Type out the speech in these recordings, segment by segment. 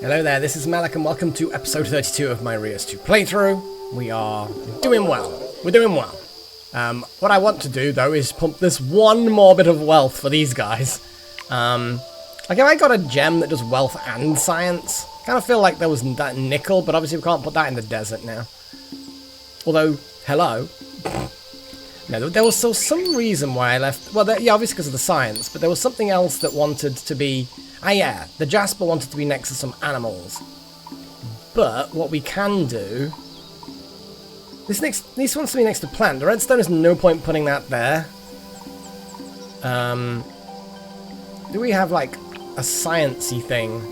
Hello there, this is Malik and welcome to episode 32 of my Reus 2 playthrough. We are doing well. We're doing well. What I want to do though is pump this one more bit of wealth for these guys. Like if I got a gem that does wealth and science, I kind of feel like there was that nickel, but obviously we can't put that in the desert now. Although, hello. No, there was still some reason why I left. Well, yeah, obviously because of the science, but there was something else that wanted to be. Ah, yeah, the Jasper wanted to be next to some animals. But what we can do. This wants to be next to plant. The redstone is no point putting that there. Do we have like a sciencey thing?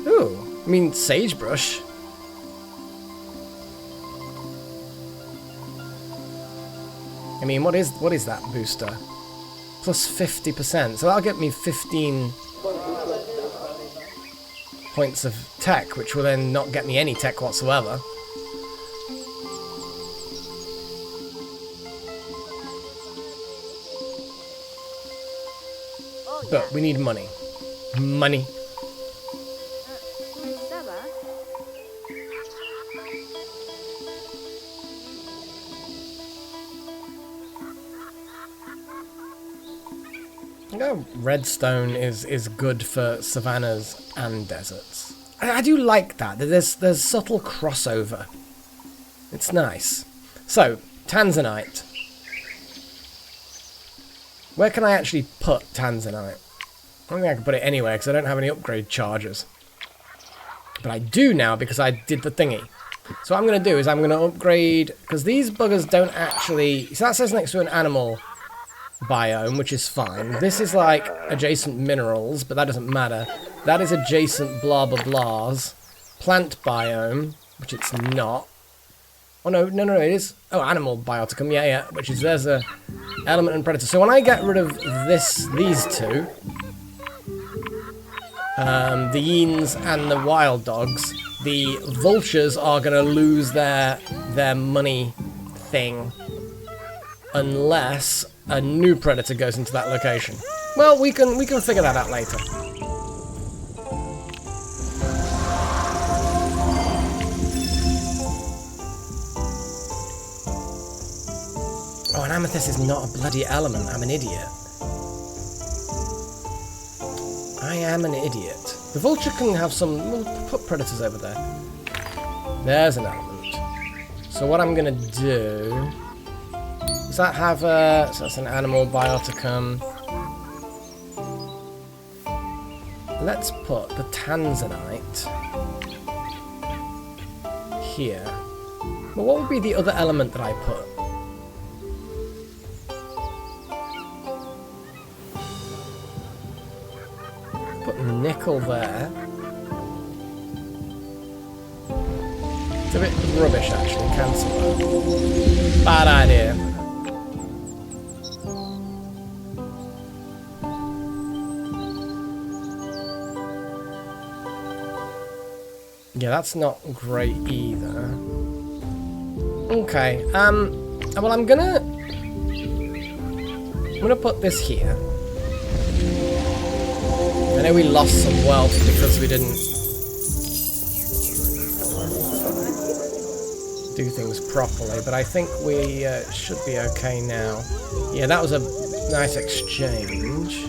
Ooh, I mean sagebrush. I mean, what is that booster? Plus 50%. So that'll get me 15 points of tech, which will then not get me any tech whatsoever. But we need money. Money. You know, redstone is good for savannas and deserts. I do like that. There's subtle crossover. It's nice. So, tanzanite. Where can I actually put tanzanite? I don't think I can put it anywhere because I don't have any upgrade charges. But I do now because I did the thingy. So what I'm going to do is I'm going to upgrade, because these buggers don't actually. So that says next to an animal biome, which is fine. This is like adjacent minerals, but that doesn't matter. That is adjacent blah blah blahs. Plant biome, which it's not. Oh no, it is. Oh, animal bioticum, yeah, which is, there's a element and predator. So when I get rid of these two, the yeens and the wild dogs, the vultures are gonna lose their money thing, unless a new predator goes into that location. Well, we can figure that out later. Oh, an amethyst is not a bloody element. I'm an idiot. I am an idiot. The vulture can have some. We'll put predators over there. There's an element. So what I'm gonna do. Does that have a... So that's an animal bioticum. Let's put the tanzanite here. Well, what would be the other element that I put? Put nickel there. It's a bit rubbish, actually. Cancel that. Bad idea. Yeah, that's not great either. Okay, well I'm gonna put this here. I know we lost some wealth because we didn't do things properly, but I think we should be okay now. Yeah, that was a nice exchange.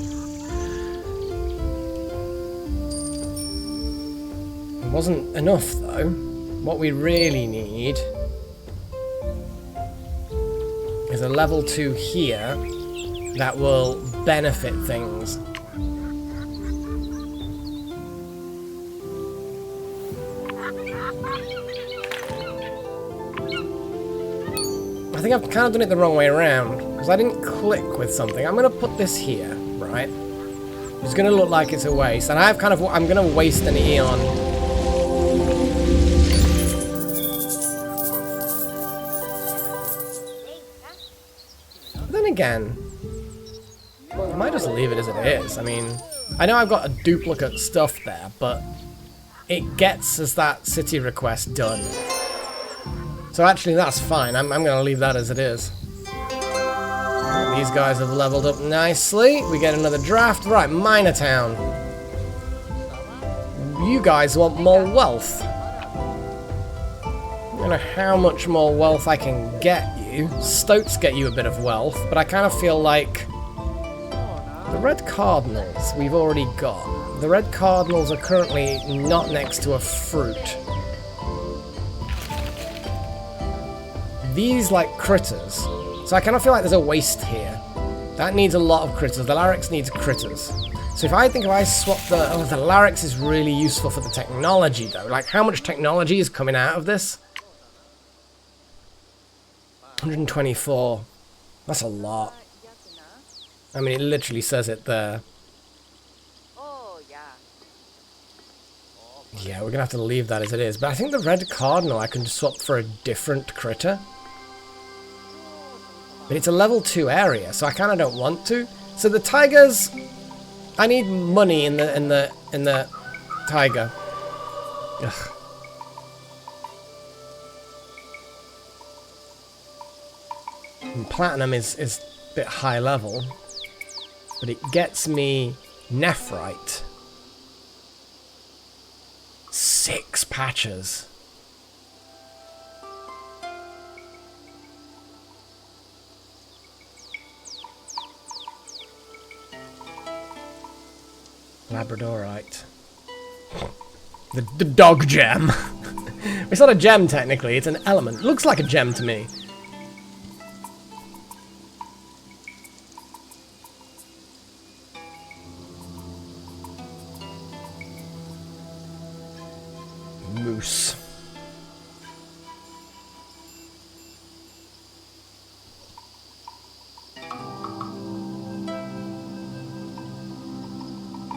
Wasn't enough though. What we really need is a level 2 here that will benefit things. I think I've kind of done it the wrong way around because I didn't click with something. I'm going to put this here, right? It's going to look like it's a waste, and I'm going to waste an eon. Again, I might just leave it as it is. I mean, I know I've got a duplicate stuff there, but it gets us that city request done. So actually that's fine. I'm going to leave that as it is. These guys have leveled up nicely. We get another draft. Right, Miner Town. you guys want more wealth. I don't know how much more wealth I can get you. Stoats get you a bit of wealth, but I kind of feel like the red cardinals we've already got. The red cardinals are currently not next to a fruit. These like critters, so I kind of feel like there's a waste here. That needs a lot of critters. The larynx needs critters. So if I swap the larynx is really useful for the technology though. Like how much technology is coming out of this? 124. That's a lot. I mean, it literally says it there. Yeah, we're gonna have to leave that as it is. But I think the red cardinal I can swap for a different critter. But it's a level 2 area, so I kind of don't want to. So the tigers, I need money in the tiger. Ugh. And platinum is a bit high level, but it gets me nephrite. 6 patches. Labradorite. The dog gem. It's not a gem technically, it's an element. It looks like a gem to me. Moose.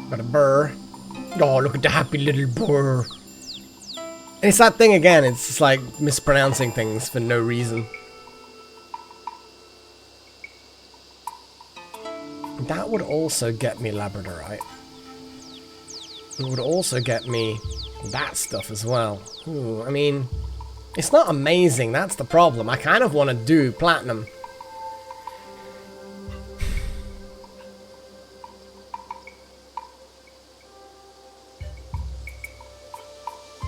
Got a burr. Oh, look at the happy little burr. And it's that thing again, it's just like mispronouncing things for no reason. That would also get me labradorite. It would also get me that stuff as well. Ooh, I mean, it's not amazing, that's the problem. I kind of want to do platinum.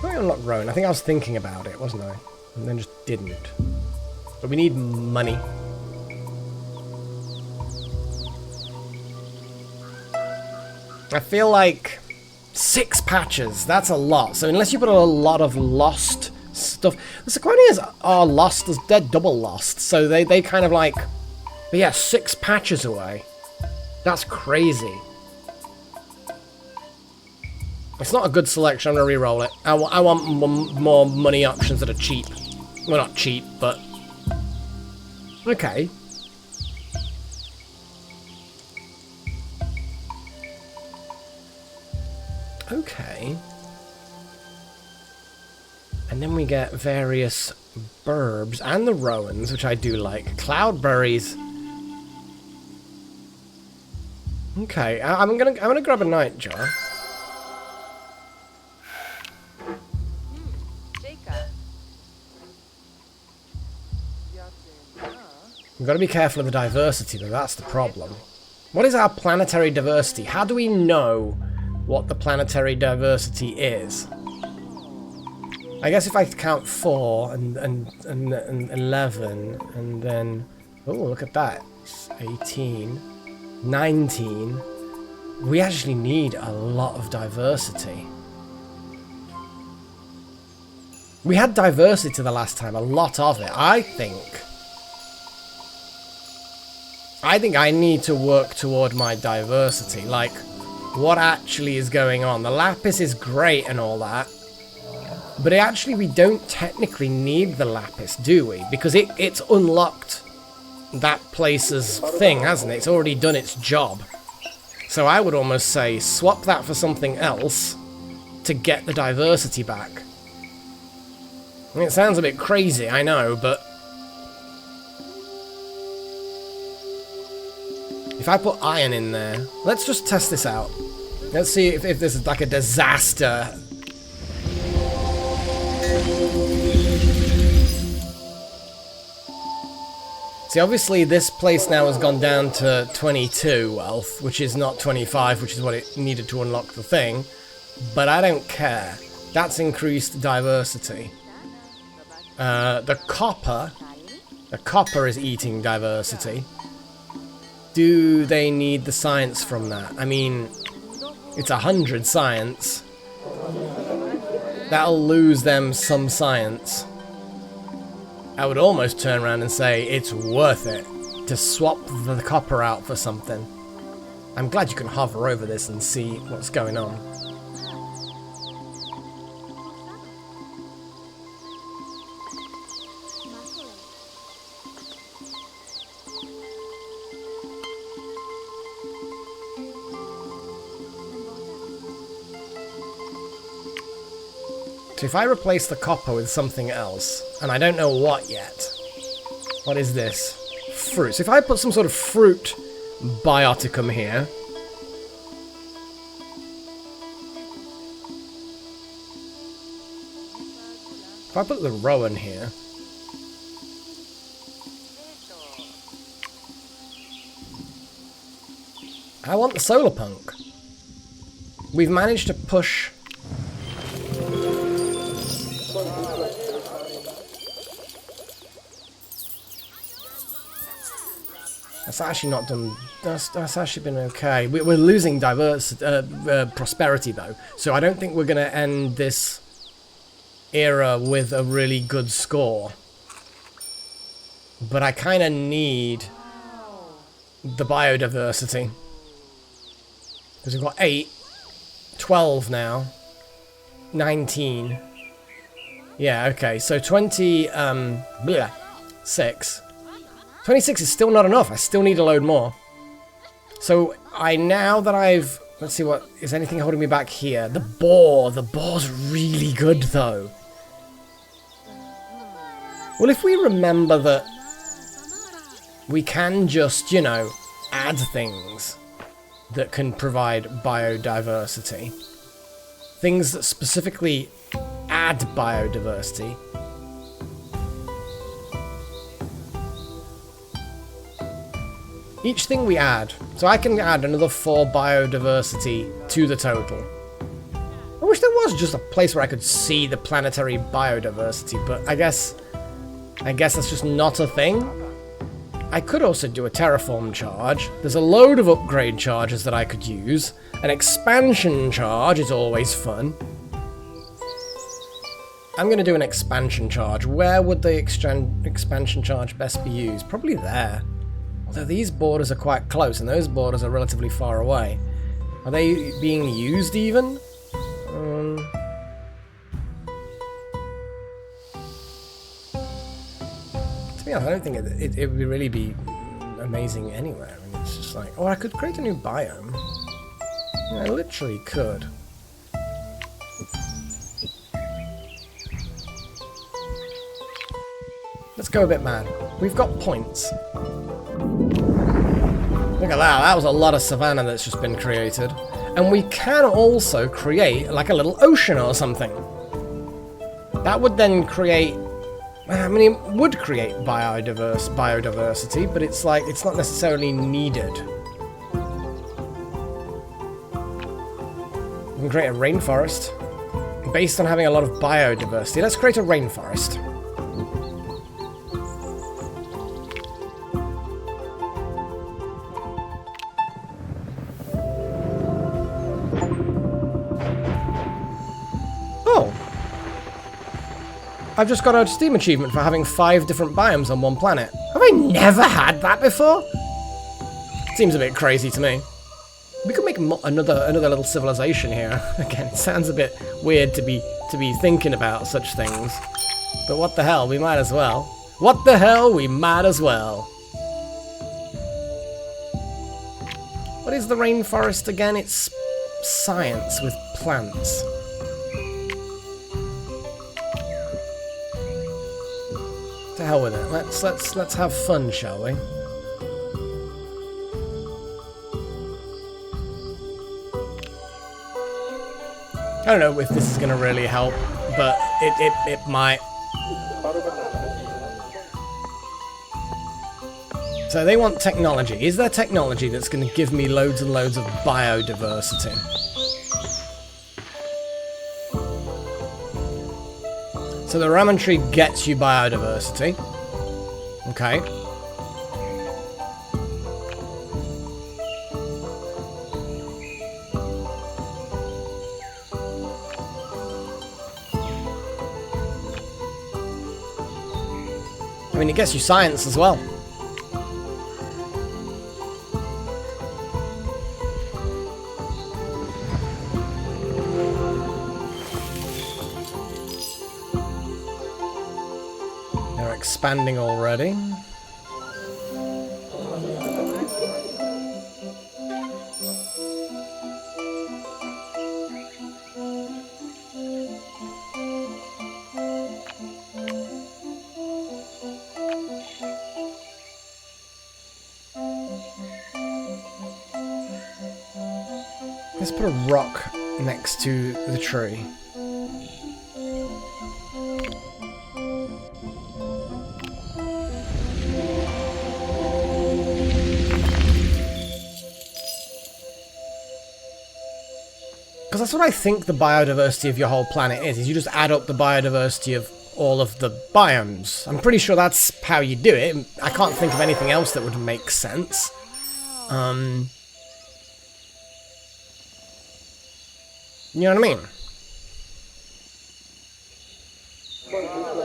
I'm not Rowan. I think I was thinking about it, wasn't I? And then just didn't. But we need money. I feel like 6 patches, that's a lot. So unless you put a lot of lost stuff. The sequanias are lost, they're double lost. So they kind of like, but yeah, 6 patches away. That's crazy. It's not a good selection, I'm going to re-roll it. I want more money options that are cheap. Well, not cheap, but... Okay. Okay. And then we get various burbs and the rowans, which I do like. Cloudberries. Okay, I'm gonna grab a nightjar. We've got to be careful of the diversity, though, that's the problem. What is our planetary diversity? How do we know what the planetary diversity is? I guess if I count 4 and 11, and then... Oh, look at that. 18, 19. We actually need a lot of diversity. We had diversity the last time, a lot of it, I think I need to work toward my diversity, like, what actually is going on. The lapis is great and all that, but we don't technically need the lapis, do we? Because it's unlocked that place's thing, hasn't it? It's already done its job. So I would almost say, swap that for something else to get the diversity back. I mean, it sounds a bit crazy, I know, but... If I put iron in there, let's just test this out. Let's see if this is like a disaster. See, obviously this place now has gone down to 22 wealth, which is not 25, which is what it needed to unlock the thing. but I don't care. That's increased diversity. The copper is eating diversity. Do they need the science from that? I mean, it's 100 science. That'll lose them some science. I would almost turn around and say it's worth it to swap the copper out for something. I'm glad you can hover over this and see what's going on. So if I replace the copper with something else, and I don't know what yet. What is this? Fruit. So if I put some sort of fruit bioticum here. If I put the rowan here. I want the solar punk. We've managed to push. That's actually not done. That's actually been okay. We're losing prosperity though, so I don't think we're going to end this era with a really good score. But I kind of need the biodiversity because we've got 8, 12 now, 19. Yeah, okay. So 26. 26 is still not enough. I still need a load more. So now that I've... Let's see what... Is anything holding me back here? The boar. The boar's really good, though. Well, if we remember that we can just, you know, add things that can provide biodiversity. Things that specifically add biodiversity. Each thing we add, so I can add another 4 biodiversity to the total. I wish there was just a place where I could see the planetary biodiversity, but I guess that's just not a thing. I could also do a terraform charge. There's a load of upgrade charges that I could use. An expansion charge is always fun. I'm going to do an expansion charge. Where would the expansion charge best be used? Probably there. Although these borders are quite close, and those borders are relatively far away. Are they being used even? To be honest, I don't think it would really be amazing anywhere. I mean, it's just like, oh, I could create a new biome. Yeah, I literally could. Let's go a bit mad. We've got points. Look at that, that was a lot of savannah that's just been created. And we can also create like a little ocean or something. That would then create, I mean, it would create biodiversity, but it's like, it's not necessarily needed. We can create a rainforest based on having a lot of biodiversity. Let's create a rainforest. I've just got a Steam achievement for having 5 different biomes on one planet. Have I never had that before? Seems a bit crazy to me. We could make another little civilization here. Again, it sounds a bit weird to be thinking about such things. But what the hell, we might as well. What the hell, we might as well. What is the rainforest again? It's science with plants. To hell with it. Let's have fun, shall we? I don't know if this is going to really help, but it might. So they want technology. Is there technology that's going to give me loads and loads of biodiversity? So the ramen tree gets you biodiversity. Okay. I mean, it gets you science as well. They're expanding already. Let's put a rock next to the tree. Because that's what I think the biodiversity of your whole planet is you just add up the biodiversity of all of the biomes. I'm pretty sure that's how you do it. I can't think of anything else that would make sense. You know what I mean?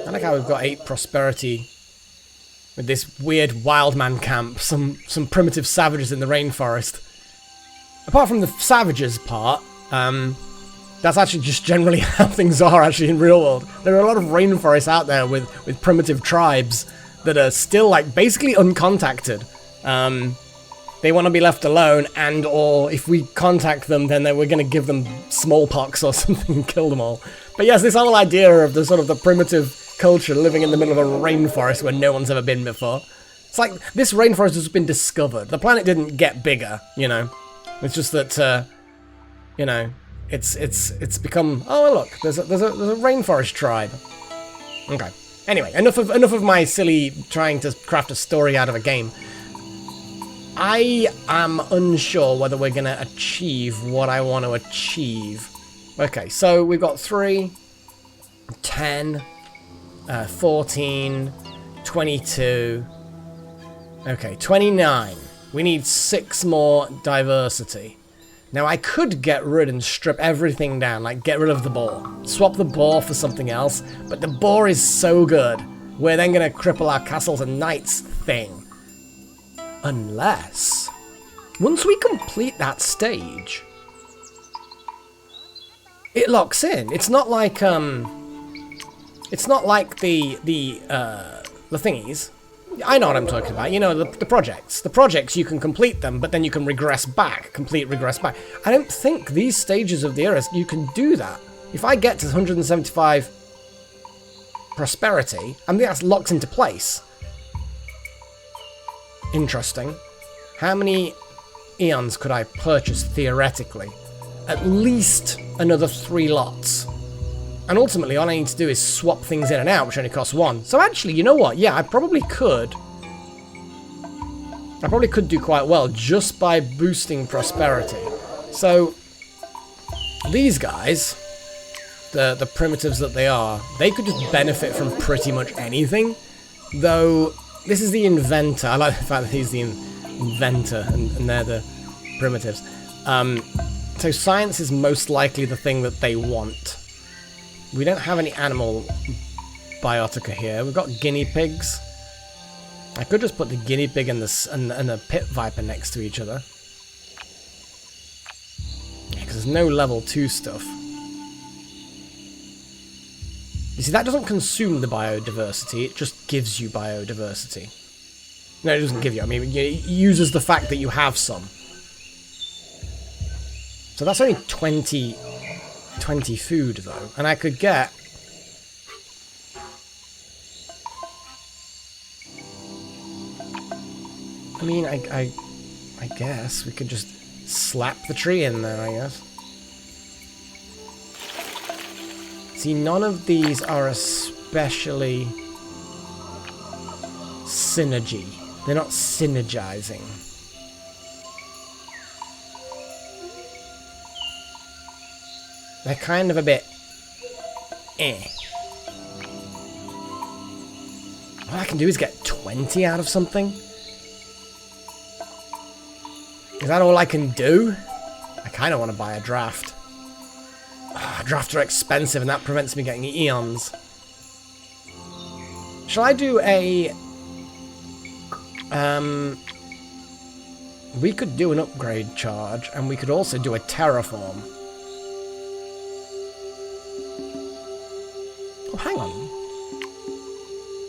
I like how we've got 8 prosperity with this weird wild man camp, some primitive savages in the rainforest. Apart from the savages part, that's actually just generally how things are actually in real world. There are a lot of rainforests out there with primitive tribes that are still like basically uncontacted. They want to be left alone, and or if we contact them, then we're going to give them smallpox or something and kill them all. But yes, this whole idea of the sort of the primitive culture living in the middle of a rainforest where no one's ever been before. It's like this rainforest has been discovered. The planet didn't get bigger, you know. It's just that, you know, it's become. Oh look, there's a rainforest tribe. Okay. Anyway, enough of my silly trying to craft a story out of a game. I am unsure whether we're going to achieve what I want to achieve. Okay, so we've got 3, 10, 14, 22. Okay, 29. We need 6 more diversity. Now, I could get rid and strip everything down, like get rid of the boar. Swap the boar for something else, but the boar is so good. We're then going to cripple our castles and knights thing. Unless, once we complete that stage, it locks in. It's not like the thingies. I know what I'm talking about. You know, the projects. The projects, you can complete them, but then you can regress back. Regress back. I don't think these stages of the era, you can do that. If I get to 175 prosperity, I think that's locked into place. Interesting. How many eons could I purchase theoretically? At least another 3 lots. And ultimately, all I need to do is swap things in and out, which only costs 1. So actually, you know what? Yeah, I probably could do quite well just by boosting prosperity. So these guys, the primitives that they are, they could just benefit from pretty much anything. Though this is the inventor. I like the fact that he's the inventor and they're the primitives. So science is most likely the thing that they want. We don't have any animal biotica here. We've got guinea pigs. I could just put the guinea pig and the pit viper next to each other. Yeah, because there's no level 2 stuff. You see, that doesn't consume the biodiversity, it just gives you biodiversity. No, it doesn't give you, I mean, it uses the fact that you have some. So that's only 20 food, though. And I could get... I mean, I guess we could just slap the tree in there, I guess. See, none of these are especially synergy. They're not synergizing. They're kind of a bit eh. All I can do is get 20 out of something? Is that all I can do? I kind of want to buy a draft. Drafts are expensive and that prevents me getting eons. Shall I do a... we could do an upgrade charge, and we could also do a terraform. Oh, hang on.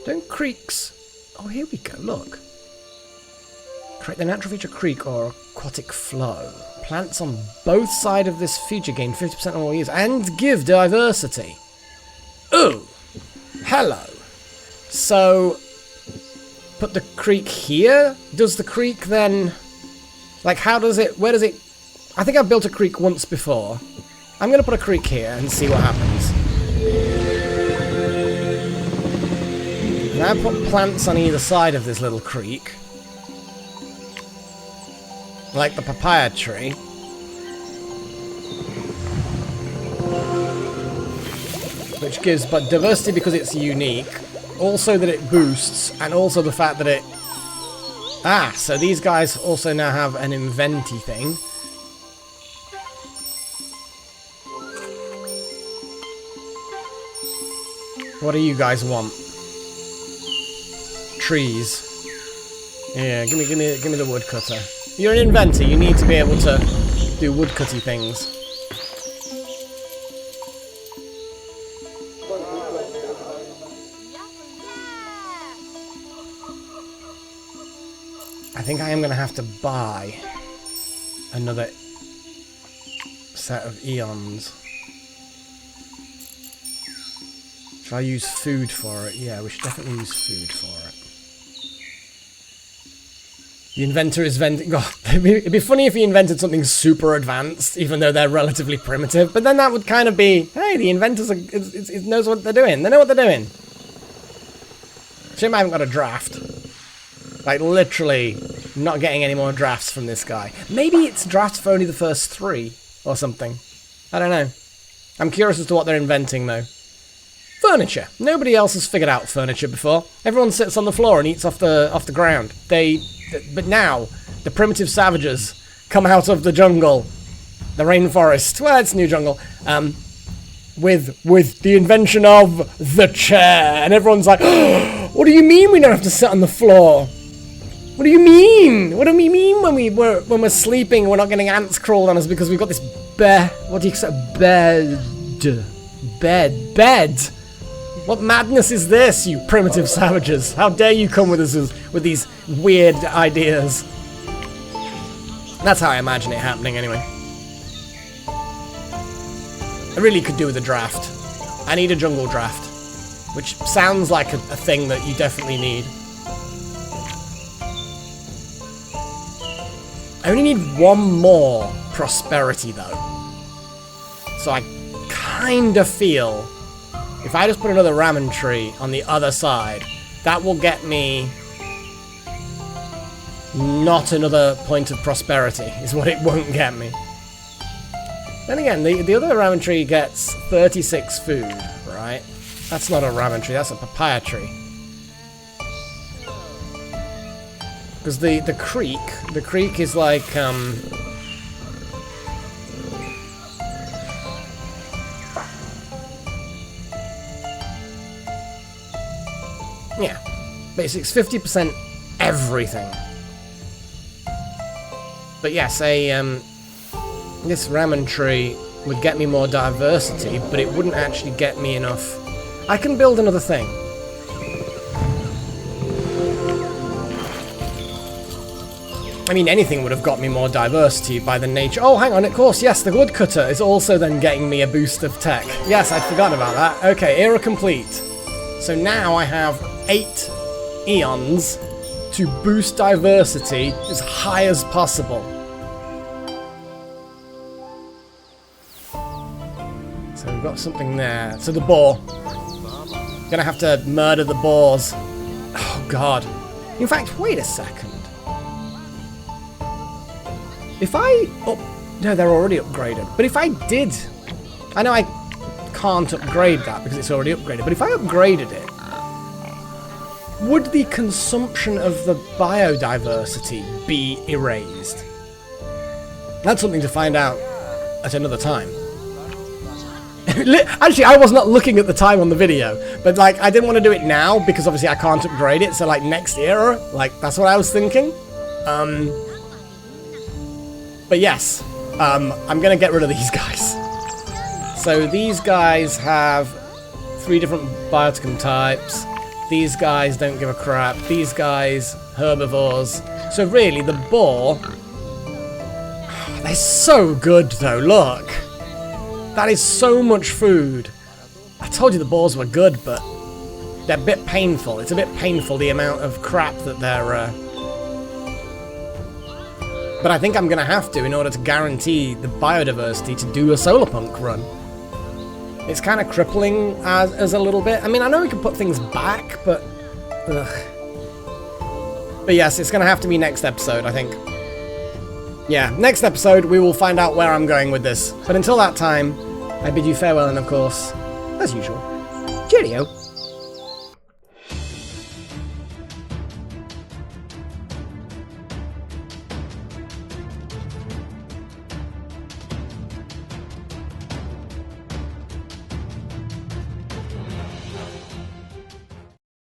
Don't creeks... Oh, here we go, look. Create the natural feature creek or aquatic flow. Plants on both sides of this feature gain 50% more use and give diversity. Ooh! Hello! So, put the creek here? Does the creek then... Like, how does it... Where does it... I think I've built a creek once before. I'm going to put a creek here and see what happens. Now put plants on either side of this little creek. Like the papaya tree. Which gives but diversity because it's unique. Also that it boosts, and also the fact that it... Ah, so these guys also now have an inventy thing. What do you guys want? Trees. Yeah, give me the woodcutter. You're an inventor, you need to be able to do woodcutty things. I think I am going to have to buy another set of eons. Should I use food for it? Yeah, we should definitely use food for it. The inventor is venting... God, it'd be funny if he invented something super advanced, even though they're relatively primitive. But then that would kind of be, hey, the inventors it knows what they're doing. They know what they're doing. Shame I haven't got a draft. Like, literally not getting any more drafts from this guy. Maybe it's drafts for only the first 3 or something. I don't know. I'm curious as to what they're inventing, though. Furniture. Nobody else has figured out furniture before. Everyone sits on the floor and eats off the ground. But now, the primitive savages come out of the jungle, the rainforest, well, it's new jungle, with the invention of the chair. And everyone's like, oh, what do you mean we don't have to sit on the floor? What do you mean? What do we mean when we're sleeping and we're not getting ants crawled on us because we've got this what do you say? Bed. What madness is this, you primitive savages? How dare you come with us with these weird ideas? That's how I imagine it happening, anyway. I really could do with a draft. I need a jungle draft, which sounds like a thing that you definitely need. I only need one more prosperity, though. So I kind of feel... If I just put another ramen tree on the other side, that will get me not another point of prosperity, is what it won't get me. Then again, the other ramen tree gets 36 food, right? That's not a ramen tree, that's a papaya tree. Because the creek is like, yeah, basically it's 50% everything. But yes, this ramen tree would get me more diversity, but it wouldn't actually get me enough. I can build another thing. I mean, anything would have got me more diversity by the nature... Oh, hang on, of course, yes, the woodcutter is also then getting me a boost of tech. Yes, I'd forgotten about that. Okay, era complete. So now I have 8 eons to boost diversity as high as possible. So we've got something there. So the boar. Gonna have to murder the boars. Oh, God. In fact, wait a second. If I... Oh, no, they're already upgraded. But if I did... I know I can't upgrade that because it's already upgraded. But if I upgraded it... would the consumption of the biodiversity be erased? That's something to find out at another time. Actually, I was not looking at the time on the video, but like I didn't want to do it now because obviously I can't upgrade it, so like next era, like that's what I was thinking. But yes, I'm gonna get rid of these guys. So these guys have 3 different bioticum types. These guys don't give a crap. These guys, herbivores. So really, the boar... They're so good, though, look. That is so much food. I told you the boars were good, but they're a bit painful. It's a bit painful, the amount of crap that they're... But I think I'm going to have to in order to guarantee the biodiversity to do a solar punk run. It's kind of crippling as a little bit. I mean, I know we can put things back, but... Ugh. But yes, it's going to have to be next episode, I think. Yeah, next episode we will find out where I'm going with this. But until that time, I bid you farewell and, of course, as usual, cheerio.